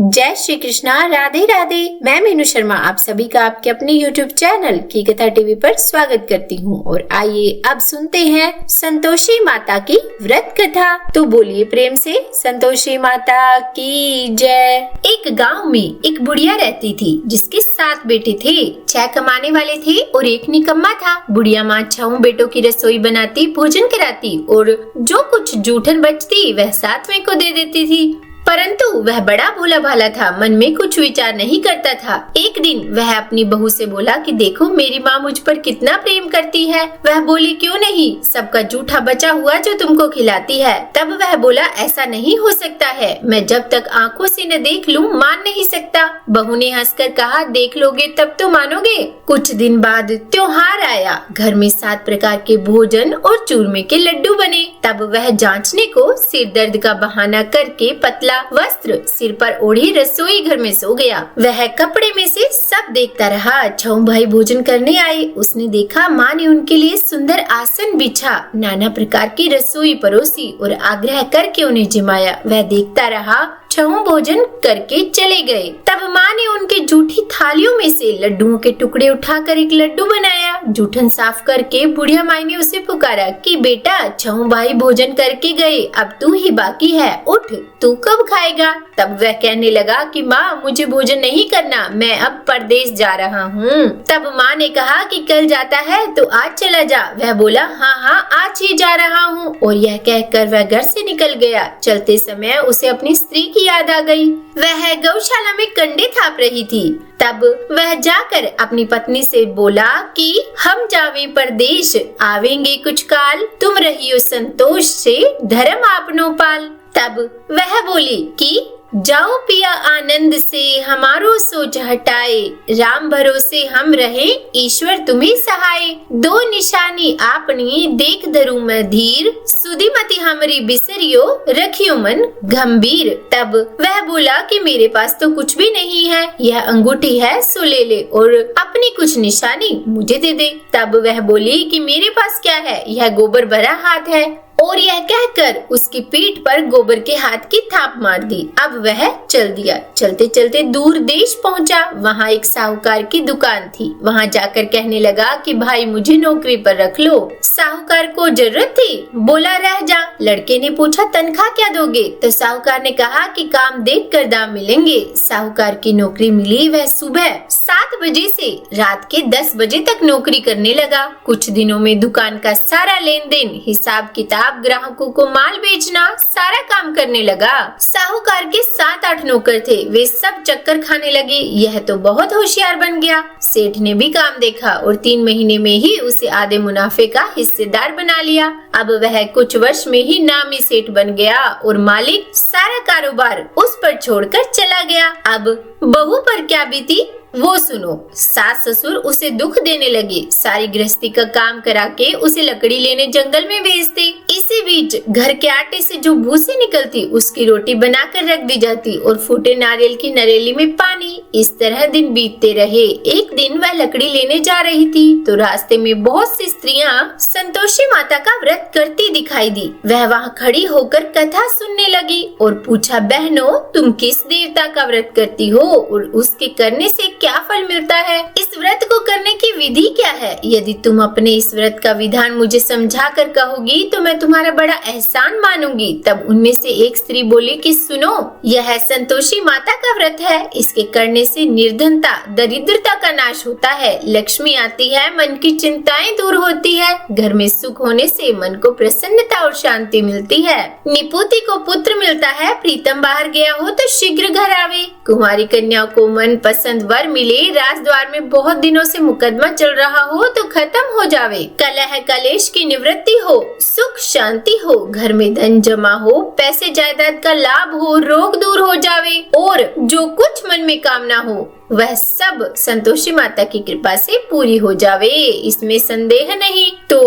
जय श्री कृष्णा, राधे राधे। मैं मीनू शर्मा आप सभी का आपके अपने YouTube चैनल की कथा टीवी पर स्वागत करती हूँ। और आइए अब सुनते हैं संतोषी माता की व्रत कथा। तो बोलिए प्रेम से संतोषी माता की जय। एक गांव में एक बुढ़िया रहती थी जिसके 7 बेटे थे। 6 कमाने वाले थे और एक निकम्मा था। बुढ़िया माँ 6 बेटों की रसोई बनाती, भोजन कराती और जो कुछ जूठन बचती वह 7वें को दे देती थी। परंतु वह बड़ा भोला भाला था, मन में कुछ विचार नहीं करता था। एक दिन वह अपनी बहू से बोला कि देखो मेरी माँ मुझ पर कितना प्रेम करती है। वह बोली क्यों नहीं, सबका जूठा बचा हुआ जो तुमको खिलाती है। तब वह बोला ऐसा नहीं हो सकता है, मैं जब तक आंखों से न देख लूं मान नहीं सकता। बहू ने हंसकर कहा देख लोगे तब तो मानोगे। कुछ दिन बाद त्योहार आया। घर में 7 प्रकार के भोजन और चूरमे के लड्डू बने। तब वह जांचने को सिर दर्द का बहाना करके पतला वस्त्र सिर पर ओढ़ी रसोई घर में सो गया। वह कपड़े में से सब देखता रहा। 6 भाई भोजन करने आए। उसने देखा माँ ने उनके लिए सुंदर आसन बिछा, नाना प्रकार की रसोई परोसी और आग्रह करके उन्हें जिमाया। वह देखता रहा। 6 भोजन करके चले गए। तब माँ ने उनके जूठी थालियों में से लड्डुओं के टुकड़े उठाकर एक लड्डू बनाया। जूठन साफ करके बुढ़िया माई ने उसे पुकारा कि बेटा 6 भाई भोजन करके गए, अब तू ही बाकी है, उठ तू कब खाएगा। तब वह कहने लगा कि माँ मुझे भोजन नहीं करना, मैं अब परदेश जा रहा हूँ। तब माँ ने कहा कि कल जाता है तो आज चला जा। वह बोला हाँ हाँ आज ही जा रहा हूँ। और यह कहकर वह घर से निकल गया। चलते समय उसे अपनी स्त्री की याद आ गई। वह गौशाला में कंडे थाप रही थी। तब वह जाकर अपनी पत्नी से बोला कि हम जावे परदेश, आवेंगे कुछ काल, तुम रहियो संतोष से धर्म आपनो पाल। तब वह बोली कि जाओ पिया आनंद से, हमारो सोच हटाए, राम भरोसे हम रहे, ईश्वर तुम्हें सहाय। 2 निशानी आपनी देख धरू मैं धीर, सुधीमती हमारी बिसरियो, रखियो मन गंभीर। तब वह बोला कि मेरे पास तो कुछ भी नहीं है, यह अंगूठी है सो ले ले और अपनी कुछ निशानी मुझे दे दे। तब वह बोली कि मेरे पास क्या है, यह गोबर भरा हाथ है। और यह कहकर उसकी पीठ पर गोबर के हाथ की थाप मार दी। अब वह चल दिया। चलते चलते दूर देश पहुंचा। वहाँ एक साहूकार की दुकान थी। वहाँ जाकर कहने लगा कि भाई मुझे नौकरी पर रख लो। साहूकार को जरूरत थी, बोला रह जा। लड़के ने पूछा तनख्वाह क्या दोगे। तो साहूकार ने कहा कि काम देख कर दाम मिलेंगे। साहूकार की नौकरी मिली। वह सुबह 7 बजे से रात के 10 बजे तक नौकरी करने लगा। कुछ दिनों में दुकान का सारा लेन देन, हिसाब किताब, ग्राहकों को माल बेचना, सारा काम करने लगा। साहूकार के 7-8 नौकर थे। वे सब चक्कर खाने लगे। यह तो बहुत होशियार बन गया। सेठ ने भी काम देखा और 3 महीने में ही उसे आधे मुनाफे का हिस्सेदार बना लिया। अब वह कुछ वर्ष में ही नामी सेठ बन गया और मालिक सारा कारोबार उस पर छोड़कर चला गया। अब बहू पर क्या बीती वो सुनो। सास ससुर उसे दुख देने लगे। सारी गृहस्थी का काम करा के उसे लकड़ी लेने जंगल में भेजते। इसी बीच घर के आटे से जो भूसी निकलती उसकी रोटी बनाकर रख दी जाती और फूटे नारियल की नरेली में पानी। इस तरह दिन बीतते रहे। एक दिन वह लकड़ी लेने जा रही थी तो रास्ते में बहुत सी स्त्रियां संतोषी माता का व्रत करती दिखाई दी। वह वहाँ खड़ी होकर कथा सुनने लगी और पूछा बहनों तुम किस देवता का व्रत करती हो और उसके करने से क्या फल मिलता है। इस व्रत को करने की विधि क्या है। यदि तुम अपने इस व्रत का विधान मुझे समझा कर कहोगी तो मैं तुम्हारा बड़ा एहसान मानूंगी। तब उनमें से एक स्त्री बोली कि सुनो, यह संतोषी माता का व्रत है। इसके करने से निर्धनता, दरिद्रता का नाश होता है, लक्ष्मी आती है, मन की चिंताएं दूर होती है, घर में सुख होने से मन को प्रसन्नता और शांति मिलती है, निपुति को पुत्र मिलता है, प्रीतम बाहर गया हो तो शीघ्र घर आवे, कुंवारी कन्या को मन पसंद वर मिले, राजद्वार में बहुत दिनों से मुकदमा चल रहा हो तो खत्म हो जावे, कलह कलेश की निवृत्ति हो, सुख शांति हो, घर में धन जमा हो, पैसे जायदाद का लाभ हो, रोग दूर हो जावे और जो कुछ मन में कामना हो वह सब संतोषी माता की कृपा से पूरी हो जावे, इसमें संदेह नहीं। तो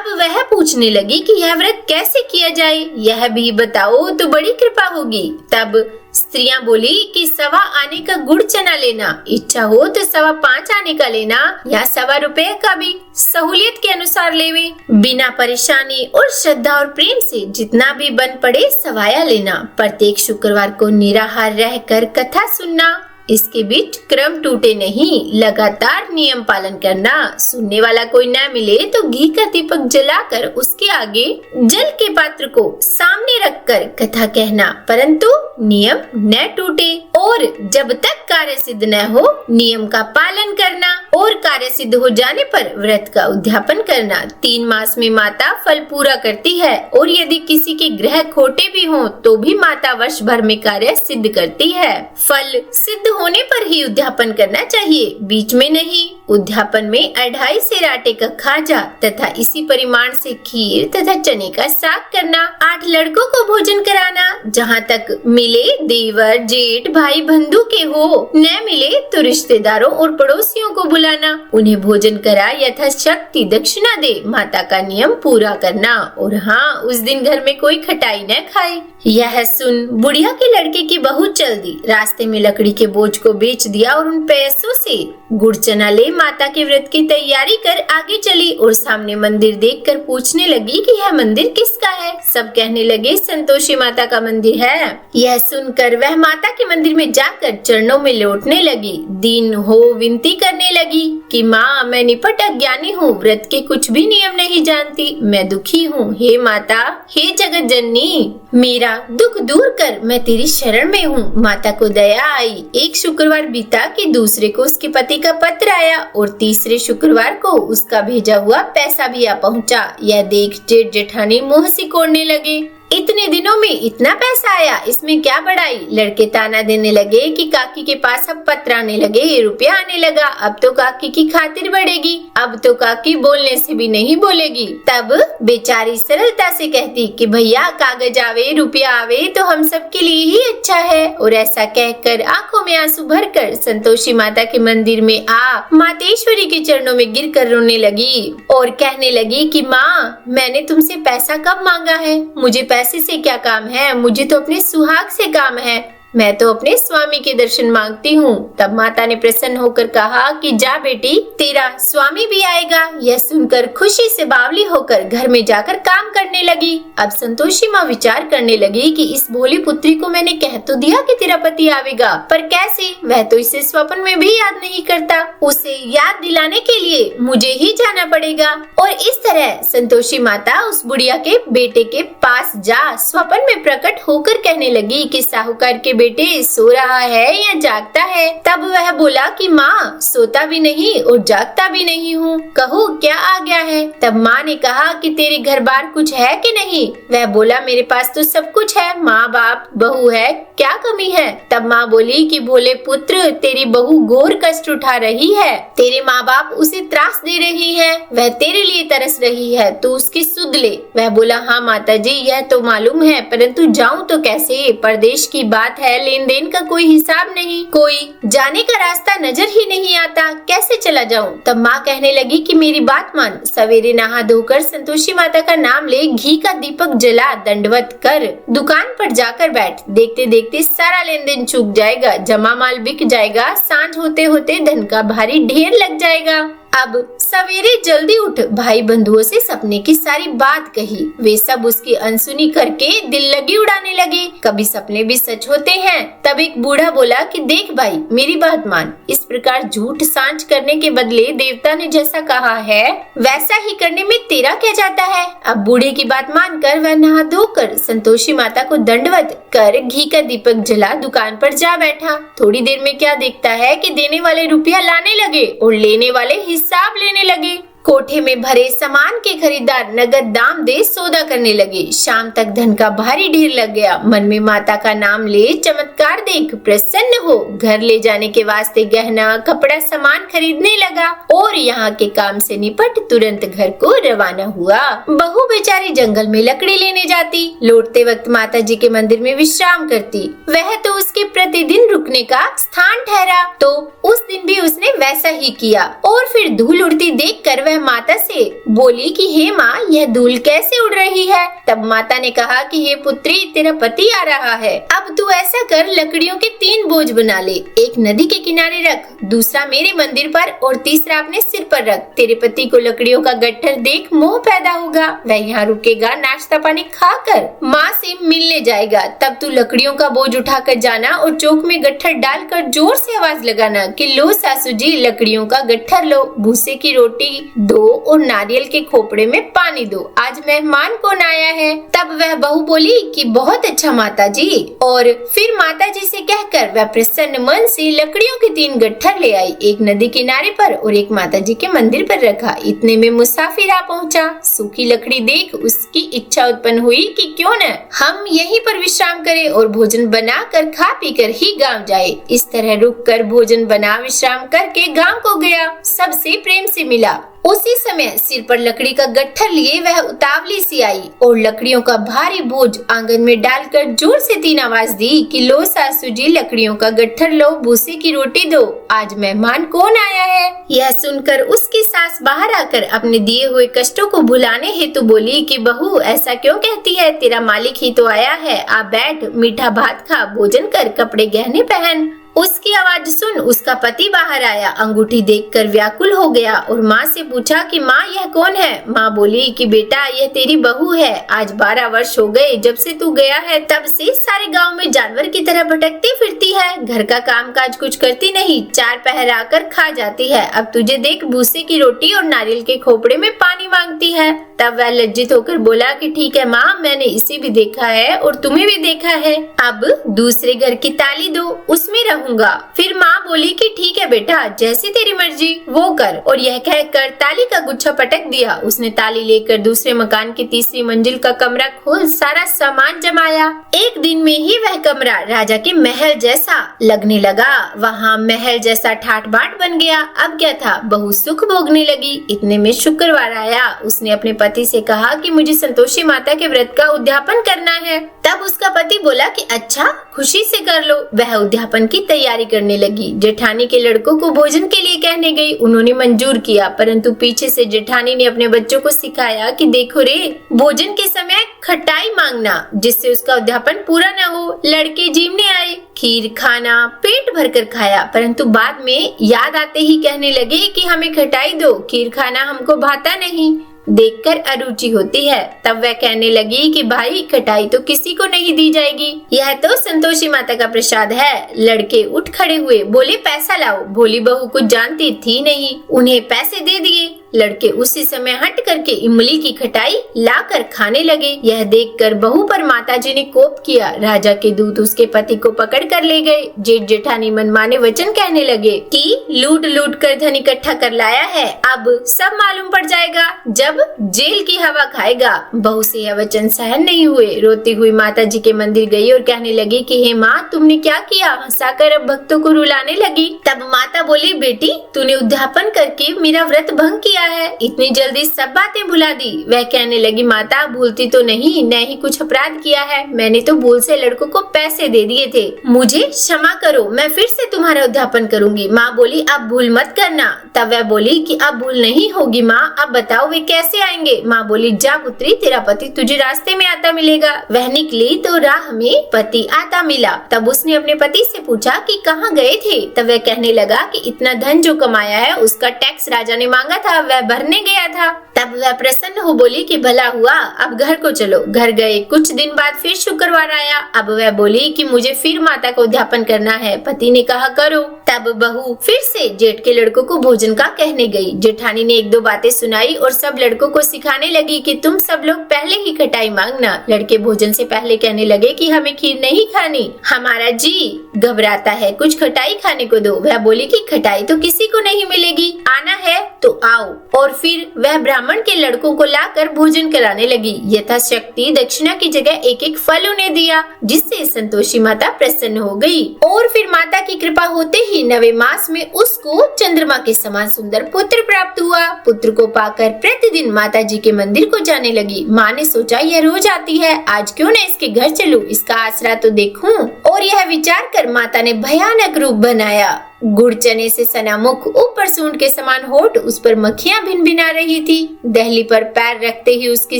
अब वह पूछने लगी कि यह व्रत कैसे किया जाए, यह भी बताओ तो बड़ी कृपा होगी। तब स्त्रियां बोली कि 1.25 आने का गुड़ चना लेना, इच्छा हो तो 5.25 आने का लेना या 1.25 रुपए का भी, सहूलियत के अनुसार लेवे। बिना परेशानी और श्रद्धा और प्रेम से जितना भी बन पड़े सवाया लेना। प्रत्येक शुक्रवार को निराहार रहकर कथा सुनना। इसके बीच क्रम टूटे नहीं, लगातार नियम पालन करना। सुनने वाला कोई न मिले तो घी का दीपक जलाकर उसके आगे जल के पात्र को सामने रखकर कथा कहना, परंतु नियम न टूटे। और जब तक कार्य सिद्ध न हो नियम का पालन करना और कार्य सिद्ध हो जाने पर व्रत का उद्यापन करना। 3 मास में माता फल पूरा करती है और यदि किसी के ग्रह खोटे भी हों तो भी माता वर्ष भर में कार्य सिद्ध करती है। फल सिद्ध होने पर ही उद्यापन करना चाहिए, बीच में नहीं। उद्यापन में 2.5 सेर आटे का खाजा तथा इसी परिमाण से खीर तथा चने का साग करना। 8 लड़कों को भोजन कराना, जहाँ तक मिले देवर जेठ भाई बंधु के हो, न मिले तो रिश्तेदारों और पड़ोसियों को बुलाना, उन्हें भोजन करा यथाशक्ति दक्षिणा दे, माता का नियम पूरा करना। और हाँ, उस दिन घर में कोई खटाई न खाए। यह सुन बुढ़िया के लड़के की बहू चल दी, रास्ते में लकड़ी के बोझ को बेच दिया और उन पैसों से गुड़ चना ले माता के व्रत की तैयारी कर आगे चली और सामने मंदिर देखकर पूछने लगी कि यह मंदिर किसका है। सब कहने लगे संतोषी माता का मंदिर है। यह सुनकर वह माता के मंदिर में जाकर चरणों में लौटने लगी, दीन हो विनती करने लगी कि माँ, मैं निपट अज्ञानी हूँ, व्रत के कुछ भी नियम नहीं जानती, मैं दुखी हूँ। हे माता, हे जगत जननी, मेरा दुख दूर कर, मैं तेरी शरण में हूँ। माता को दया आई। एक शुक्रवार बीता कि दूसरे को उसके पति का पत्र आया और तीसरे शुक्रवार को उसका भेजा हुआ पैसा भी आ पहुँचा। यह देख जेठ जेठानी मुँह सिकोड़ने लगे। इतने दिनों में इतना पैसा आया, इसमें क्या बड़ाई। लड़के ताना देने लगे कि काकी के पास अब पत्र आने लगे, रुपया आने लगा, अब तो काकी की खातिर बढ़ेगी, अब तो काकी बोलने से भी नहीं बोलेगी। तब बेचारी सरलता से कहती कि भैया, कागज आवे रुपया आवे तो हम सब के लिए ही अच्छा है। और ऐसा कहकर आंखों में आंसू भरकर संतोषी माता के मंदिर में आ मातेश्वरी के चरणों में गिर कर रोने लगी और कहने लगी कि माँ, मैंने तुमसे पैसा कब मांगा है, मुझे पैसे से क्या काम है, मुझे तो अपने सुहाग से काम है, मैं तो अपने स्वामी के दर्शन मांगती हूँ। तब माता ने प्रसन्न होकर कहा कि जा बेटी, तेरा स्वामी भी आएगा। यह सुनकर खुशी से बावली होकर घर में जाकर काम करने लगी। अब संतोषी माँ विचार करने लगी कि इस भोली पुत्री को मैंने कह तो दिया कि तेरा पति आवेगा, पर कैसे, वह तो इसे स्वप्न में भी याद नहीं करता। उसे याद दिलाने के लिए मुझे ही जाना पड़ेगा। और इस तरह संतोषी माता उस बुढ़िया के बेटे के पास जा स्वप्न में प्रकट होकर कहने लगी कि साहूकार के बेटे सो रहा है या जागता है। तब वह बोला कि माँ, सोता भी नहीं और जागता भी नहीं हूँ, कहो क्या आ गया है। तब माँ ने कहा कि तेरे घर बार कुछ है कि नहीं। वह बोला, मेरे पास तो सब कुछ है, माँ बाप बहू है, क्या कमी है। तब माँ बोली कि भोले पुत्र, तेरी बहू घोर कष्ट उठा रही है, तेरे माँ बाप उसे त्रास दे रही है, वह तेरे लिए तरस रही है, तू उसकी सुध ले। वह बोला, हाँ माता जी, यह तो मालूम है, परंतु जाऊँ तो कैसे, परदेश की बात है, लेन देन का कोई हिसाब नहीं, कोई जाने का रास्ता नजर ही नहीं आता, कैसे चला जाऊं। तब माँ कहने लगी कि मेरी बात मान, सवेरे नहा धोकर संतोषी माता का नाम ले, घी का दीपक जला, दंडवत कर, दुकान पर जाकर बैठ, देखते देखते सारा लेन देन चूक जाएगा, जमा माल बिक जाएगा, सांझ होते होते धन का भारी ढेर लग जाएगा। अब सवेरे जल्दी उठ, भाई बंधुओं से सपने की सारी बात कही। वे सब उसकी अनसुनी करके दिल लगी उड़ाने लगे। कभी सपने भी सच होते हैं। तब एक बूढ़ा बोला कि देख भाई, मेरी बात मान, इस प्रकार झूठ सांझ करने के बदले देवता ने जैसा कहा है वैसा ही करने में तेरा क्या जाता है। अब बूढ़े की बात मानकर वह नहा धोकर संतोषी माता को दंडवत कर घी का दीपक जला दुकान पर जा बैठा। थोड़ी देर में क्या देखता है कि देने वाले रुपया लाने लगे और लेने वाले हिसाब लेने लगे। कोठे में भरे सामान के खरीदार नगद दाम दे सौदा करने लगे। शाम तक धन का भारी ढेर लग गया। मन में माता का नाम ले, चमत्कार देख प्रसन्न हो, घर ले जाने के वास्ते गहना कपड़ा सामान खरीदने लगा और यहाँ के काम से निपट तुरंत घर को रवाना हुआ। बहू बेचारी जंगल में लकड़ी लेने जाती, लौटते वक्त माता जी के मंदिर में विश्राम करती। वह तो उसके प्रतिदिन रुकने रुकने का स्थान ठहरा। तो उस दिन भी उसने वैसा ही किया और फिर धूल उड़ती देखकर वह माता से बोली कि हे माँ, यह धूल कैसे उड़ रही है। तब माता ने कहा कि हे पुत्री, तेरा पति आ रहा है। अब तू ऐसा कर, लकड़ियों के 3 बोझ बना ले, एक नदी के किनारे रख, दूसरा मेरे मंदिर पर और तीसरा अपने सिर पर रख। तेरे पति को लकड़ियों का गट्ठर देख मोह पैदा होगा, वह यहाँ रुकेगा, नाश्ता पानी खाकर माँ से मिलने जाएगा। तब तू लकड़ियों का बोझ उठाकर जाना और चौक में गट्ठर डालकर जोर से आवाज लगाना कि लो सासू जी, लकड़ियों का गट्ठर लो, भूसे की रोटी दो और नारियल के खोपड़े में पानी दो, आज मेहमान कौन आया है। तब वह बहू बोली कि बहुत अच्छा माता जी, और फिर माता जी से कहकर वह प्रसन्न मन से लकड़ियों के 3 गट्ठर ले आई, एक नदी किनारे पर और एक माता जी के मंदिर पर रखा। इतने में मुसाफिर आ पहुंचा। सूखी लकड़ी देख उसकी इच्छा उत्पन्न हुई कि क्यों न हम यहीं पर विश्राम करें और भोजन बनाकर खा पी कर ही गांव जाए। इस तरह रुककर भोजन बना विश्राम करके गांव को गया, सबसे प्रेम से मिला। उसी समय सिर पर लकड़ी का गट्ठर लिए वह उतावली सी आई और लकड़ियों का भारी बोझ आंगन में डालकर जोर से 3 आवाज दी कि लो सासू जी, लकड़ियों का गट्ठर लो, भूसे की रोटी दो, आज मेहमान कौन आया है। यह सुनकर उसकी सास बाहर आकर अपने दिए हुए कष्टों को भुलाने हेतु बोली कि बहू, ऐसा क्यों कहती है, तेरा मालिक ही तो आया है, आ बैठ, मीठा भात खा, भोजन कर, कपड़े गहने पहन। उसकी आवाज सुन उसका पति बाहर आया, अंगूठी देखकर व्याकुल हो गया और माँ से पूछा कि माँ, यह कौन है। माँ बोली कि बेटा, यह तेरी बहू है, आज 12 वर्ष हो गए जब से तू गया है, तब से सारे गांव में जानवर की तरह भटकती फिरती है, घर का काम काज कुछ करती नहीं, 4 पहर आकर खा जाती है, अब तुझे देख भूसे की रोटी और नारियल के खोपड़े में पानी मांगती है। तब वह लज्जित होकर बोला कि ठीक है माँ, मैंने इसे भी देखा है और तुम्हें भी देखा है, अब दूसरे घर की ताली दो, उसमें रहूंगा। फिर माँ बोली कि ठीक है बेटा, जैसी तेरी मर्जी वो कर, और यह कहकर ताली का गुच्छा पटक दिया। उसने ताली लेकर दूसरे मकान की 3री मंजिल का कमरा खोल सारा सामान जमाया। एक दिन में ही वह कमरा राजा के महल जैसा लगने लगा, वहाँ महल जैसा ठाट बाट बन गया। अब क्या था, बहू सुख भोगने लगी। इतने में शुक्रवार आया। उसने अपने पति से कहा कि मुझे संतोषी माता के व्रत का उद्यापन करना है। तब उसका पति बोला कि अच्छा, खुशी से कर लो। वह उद्यापन की तैयारी करने लगी। जेठानी के लड़कों को भोजन के लिए कहने गई, उन्होंने मंजूर किया, परंतु पीछे से जेठानी ने अपने बच्चों को सिखाया कि देखो रे, भोजन के समय खटाई मांगना, जिससे उसका उद्यापन पूरा न हो। लड़के जीवने आए, खीर खाना पेट भरकर खाया, परंतु बाद में याद आते ही कहने लगे कि हमें खटाई दो, खीर खाना हमको भाता नहीं, देखकर अरुचि होती है। तब वह कहने लगी कि भाई, खटाई तो किसी को नहीं दी जाएगी, यह तो संतोषी माता का प्रसाद है। लड़के उठ खड़े हुए, बोले पैसा लाओ। भोली बहू कुछ जानती थी नहीं, उन्हें पैसे दे दिए। लड़के उसी समय हट करके इमली की खटाई लाकर खाने लगे। यह देखकर बहू पर माताजी ने कोप किया। राजा के दूत उसके पति को पकड़ कर ले गए। जेठ जेठानी मनमाने वचन कहने लगे कि लूट लूट कर धन इकट्ठा कर लाया है, अब सब मालूम पड़ जाएगा जब जेल की हवा खाएगा। बहू से यह वचन सहन नहीं हुए। रोती हुई माताजी के मंदिर गई और कहने लगी कि हे माँ, तुमने क्या किया। हंसाकर अब भक्तों को रुलाने लगी। तब माता बोली, बेटी, तूने उद्यापन करके मेरा व्रत भंग किया है, इतनी जल्दी सब बातें भुला दी। वह कहने लगी, माता, भूलती तो नहीं, न ही कुछ अपराध किया है, मैंने तो भूल से लड़कों को पैसे दे दिए थे, मुझे क्षमा करो, मैं फिर से तुम्हारा उद्यापन करूंगी। माँ बोली, अब भूल मत करना। तब वह बोली कि अब भूल नहीं होगी माँ, अब बताओ वे कैसे आएंगे। माँ बोली, जा पुत्री, तेरा पति तुझे रास्ते में आता मिलेगा। वह निकली तो राह में पति आता मिला। तब उसने अपने पति से पूछा कि कहाँ गए थे। तब वह कहने लगा कि इतना धन जो कमाया है उसका टैक्स राजा ने मांगा था, वह भरने गया था। तब वह प्रसन्न हो बोली कि भला हुआ, अब घर को चलो। घर गए। कुछ दिन बाद फिर शुक्रवार आया। अब वह बोली कि मुझे फिर माता का उद्यापन करना है। पति ने कहा, करो। तब बहू फिर से जेठ के लड़कों को भोजन का कहने गई। जेठानी ने 1-2 बातें सुनाई और सब लड़कों को सिखाने लगी कि तुम सब लोग पहले ही खटाई मांगना। लड़के भोजन से पहले कहने लगे कि हमें खीर नहीं खानी, हमारा जी घबराता है, कुछ खटाई खाने को दो। वह बोली कि खटाई तो किसी को नहीं मिलेगी, आना है तो आओ। और फिर वह ब्राह्मण के लड़कों को लाकर भोजन कराने लगी। यथाशक्ति दक्षिणा की जगह 1-1 फल उन्हें दिया, जिससे संतोषी माता प्रसन्न हो गई। और फिर माता की कृपा होते ही ही 9वें मास में उसको चंद्रमा के समान सुंदर पुत्र प्राप्त हुआ। पुत्र को पाकर प्रतिदिन माता जी के मंदिर को जाने लगी। माँ ने सोचा यह रोज आती है, आज क्यों न इसके घर चलूं, इसका आसरा तो देखूं। और यह विचार कर माता ने भयानक रूप बनाया। गुड़ चने से सना मुख, ऊपर सूंड के समान होठ, उस पर मक्खियां भिनभिना रही थी। दहली पर पैर रखते ही उसकी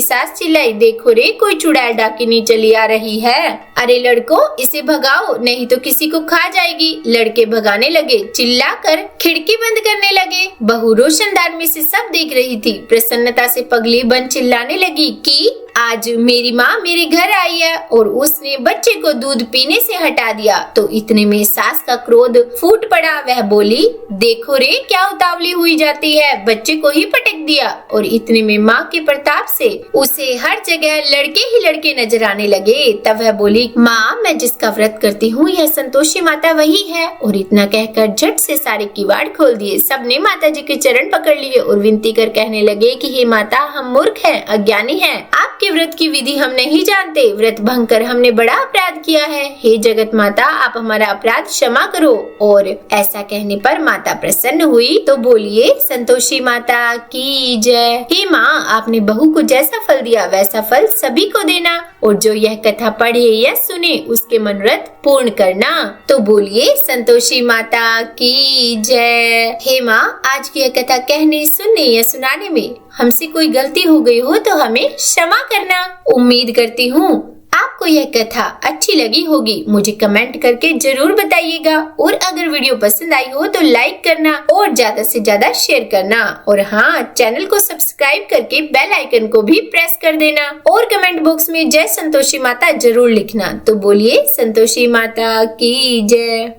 सास चिल्लाई, देखो रे कोई चुड़ैल डाकिनी चली आ रही है। अरे लड़को, इसे भगाओ नहीं तो किसी को खा जाएगी। लड़के भगाने लगे, चिल्लाकर खिड़की बंद करने लगे। बहू रोशनदान में से सब देख रही थी। प्रसन्नता से पगली बन चिल्लाने लगी कि आज मेरी माँ मेरे घर आई है और उसने बच्चे को दूध पीने से हटा दिया। तो इतने में सास का क्रोध फूट पड़ा। वह बोली, देखो रे क्या उतावली हुई जाती है, बच्चे को ही पटक दिया। और इतने में माँ के प्रताप से उसे हर जगह लड़के ही लड़के नजर आने लगे। तब वह बोली, माँ मैं जिसका व्रत करती हूँ यह संतोषी माता वही है। और इतना कहकर झट से सारे किवाड़ खोल दिए। सबने माता जी के चरण पकड़ लिए और विनती कर कहने लगे कि हे माता, हम मूर्ख हैं, अज्ञानी हैं, आपके व्रत की विधि हम नहीं जानते। व्रत भंग कर हमने बड़ा अपराध किया है। हे जगत माता, आप हमारा अपराध क्षमा करो। और ऐसा कहने पर माता प्रसन्न हुई तो बोलिए, संतोषी माता की जय। हे माँ, आपने बहू को जैसा फल दिया वैसा फल सभी को देना। और जो यह कथा पढ़े या सुने उसके मनोरथ पूर्ण करना। तो बोलिए, संतोषी माता की जय। हे माँ, आज की यह कथा कहने, सुनने या सुनाने में हमसे कोई गलती हो गई हो तो हमें क्षमा करना। उम्मीद करती हूँ आपको यह कथा अच्छी लगी होगी। मुझे कमेंट करके जरूर बताइएगा। और अगर वीडियो पसंद आई हो तो लाइक करना और ज्यादा से ज्यादा शेयर करना। और हाँ, चैनल को सब्सक्राइब करके बेल आइकन को भी प्रेस कर देना। और कमेंट बॉक्स में जय संतोषी माता जरूर लिखना। तो बोलिए, संतोषी माता की जय।